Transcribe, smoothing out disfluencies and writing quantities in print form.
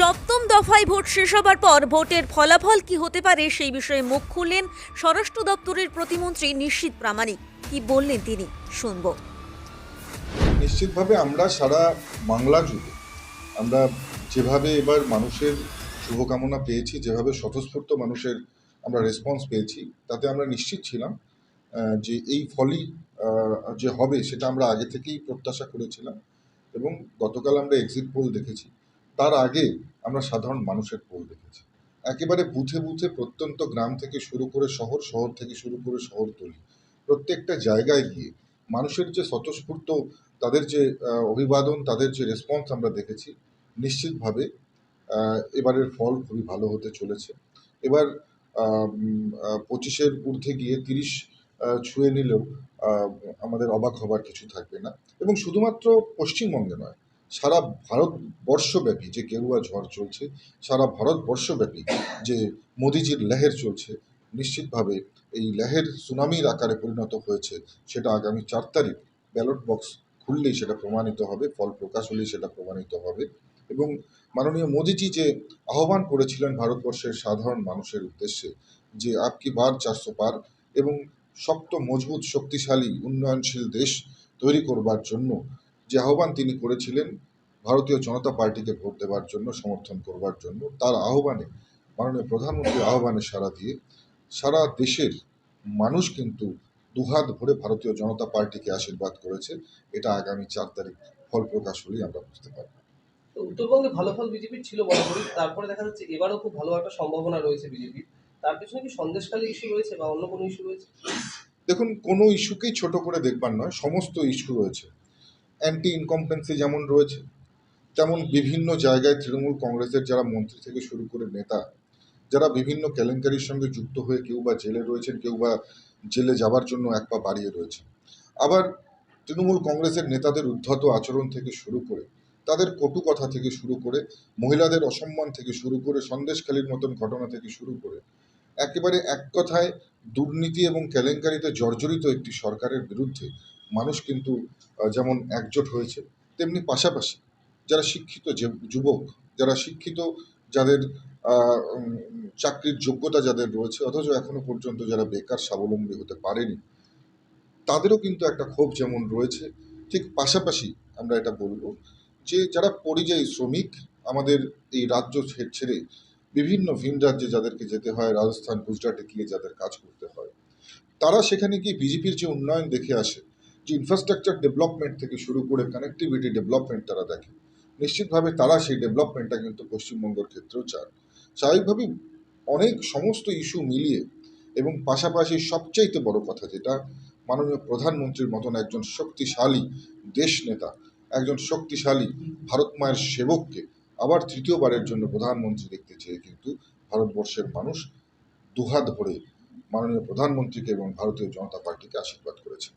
সপ্তম দফায় ভোট শেষ হবার পর ভোটের ফলাফল কি হতে পারে সেই বিষয়ে মুখ খুললেন স্বরাষ্ট্র দপ্তরের প্রতিমন্ত্রী নিশীথ প্রামাণিক। কি বললেন তিনি, শুনব। নিশ্চিতভাবে আমরা সারা বাংলা জুড়ে আমরা যেভাবে এবার মানুষের শুভকামনা পেয়েছি, যেভাবে স্বতঃস্ফূর্ত মানুষের আমরা রেসপন্স পেয়েছি, তাতে আমরা নিশ্চিত ছিলাম যে এই ফলই যে হবে সেটা আমরা আগে থেকেই প্রত্যাশা করেছিলাম। এবং গতকাল আমরা এক্সিট পোল দেখেছি, তার আগে আমরা সাধারণ মানুষের পোল দেখেছি। একেবারে বুথে বুথে প্রত্যন্ত গ্রাম থেকে শুরু করে শহর, শহর থেকে শুরু করে শহরতলি, প্রত্যেকটা জায়গায় গিয়ে মানুষের যে স্বতঃস্ফূর্ত তাদের যে অভিবাদন, তাদের যে রেসপন্স আমরা দেখেছি, নিশ্চিতভাবে এবারের ফল খুবই ভালো হতে চলেছে। এবার 25-এর ঊর্ধ্বে গিয়ে 30 ছুঁয়ে নিলেও আহ, আমাদের অবাক হবার কিছু থাকবে না। এবং শুধুমাত্র পশ্চিমবঙ্গে নয়, সারা ভারতবর্ষব্যাপী যে গেরুয়া ঝড় চলছে, সারা ভারতবর্ষব্যাপী যে মোদিজির লেহের চলছে, নিশ্চিতভাবে এই লেহের সুনামির আকারে পরিণত হয়েছে, সেটা আগামী 4 তারিখ ব্যালট বক্স খুললেই সেটা প্রমাণিত হবে, ফল প্রকাশ হলেই সেটা প্রমাণিত হবে। এবং মাননীয় মোদিজি যে আহ্বান করেছিলেন ভারতবর্ষের সাধারণ মানুষের উদ্দেশ্যে, যে আপকি বার 400 পার, এবং শক্ত মজবুত শক্তিশালী উন্নয়নশীল দেশ তৈরি করবার জন্য যে আহ্বান তিনি করেছিলেন ভারতীয় জনতা পার্টিকে ভোট দেওয়ার জন্য, সমর্থন করবার জন্য, তার আহ্বানে, মাননীয় প্রধানমন্ত্রীর আহ্বানে সাড়া দিয়ে সারা দেশের মানুষ কিন্তু দুহাত ভরে ভারতীয় জনতা পার্টিকে আশীর্বাদ করেছে। এটা আগামী 4 তারিখ ফল প্রকাশ হলেই আমরা বুঝতে পারব। তো উত্তরবঙ্গে ভালো ফল বিজেপির ছিল বরাবরই, তারপরে দেখা যাচ্ছে এবারও খুব ভালো একটা সম্ভাবনা রয়েছে বিজেপির। তার পেছনে কি সন্দেশখালী ইস্যু রয়েছে বা অন্য কোনো ইস্যু রয়েছে? দেখুন, কোনো ইস্যুকেই ছোট করে দেখবার নয়, সমস্ত ইস্যু রয়েছে। অ্যান্টি ইনকম্পেন্সি যেমন রয়েছে, তেমন বিভিন্ন জায়গায় তৃণমূল কংগ্রেসের যারা মন্ত্রী থেকে শুরু করে নেতা, যারা বিভিন্ন কেলেঙ্কারির সঙ্গে যুক্ত হয়ে কেউ বা জেলে রয়েছেন, কেউ বা জেলে যাবার জন্য এক পা বাড়িয়ে রয়েছে। আবার তৃণমূল কংগ্রেসের নেতাদের উদ্ধত আচরণ থেকে শুরু করে, তাদের কটু কথা থেকে শুরু করে, মহিলাদের অসম্মান থেকে শুরু করে, সন্দেশখালীর মতন ঘটনা থেকে শুরু করে, একেবারে এক কথায় দুর্নীতি এবং কেলেঙ্কারিতে জর্জরিত একটি সরকারের বিরুদ্ধে মানুষ কিন্তু যেমন একজোট হয়েছে, তেমনি পাশাপাশি যারা শিক্ষিত যে যুবক, যারা শিক্ষিত, যাদের চাকরির যোগ্যতা যাদের রয়েছে, অথচ এখনো পর্যন্ত যারা বেকার, স্বাবলম্বী হতে পারেনি, তাদেরও কিন্তু একটা ক্ষোভ যেমন রয়েছে, ঠিক পাশাপাশি আমরা এটা বলবো যে যারা পরিযায়ী শ্রমিক, আমাদের এই রাজ্য ছেড়ে বিভিন্ন ভিন রাজ্যে যাদেরকে যেতে হয়, রাজস্থান, গুজরাটে গিয়ে যাদের কাজ করতে হয়, তারা সেখানে গিয়ে বিজেপির যে উন্নয়ন দেখে আসে, যে ইনফ্রাস্ট্রাকচার ডেভেলপমেন্ট থেকে শুরু করে কানেক্টিভিটি ডেভেলপমেন্ট তারা দেখে, নিশ্চিতভাবে তারা সেই ডেভেলপমেন্টটা কিন্তু পশ্চিমবঙ্গের ক্ষেত্রেও চান। স্বাভাবিকভাবেই অনেক সমস্ত ইস্যু মিলিয়ে, এবং পাশাপাশি সবচাইতে বড় কথা যেটা, মাননীয় প্রধানমন্ত্রীর মতন একজন শক্তিশালী দেশ নেতা, একজন শক্তিশালী ভারত মায়ের সেবককে আবার তৃতীয়বারের জন্য প্রধানমন্ত্রী দেখতে চেয়ে কিন্তু ভারতবর্ষের মানুষ দুহাত ভরে মাননীয় প্রধানমন্ত্রীকে এবং ভারতীয় জনতা পার্টিকে আশীর্বাদ করেছে।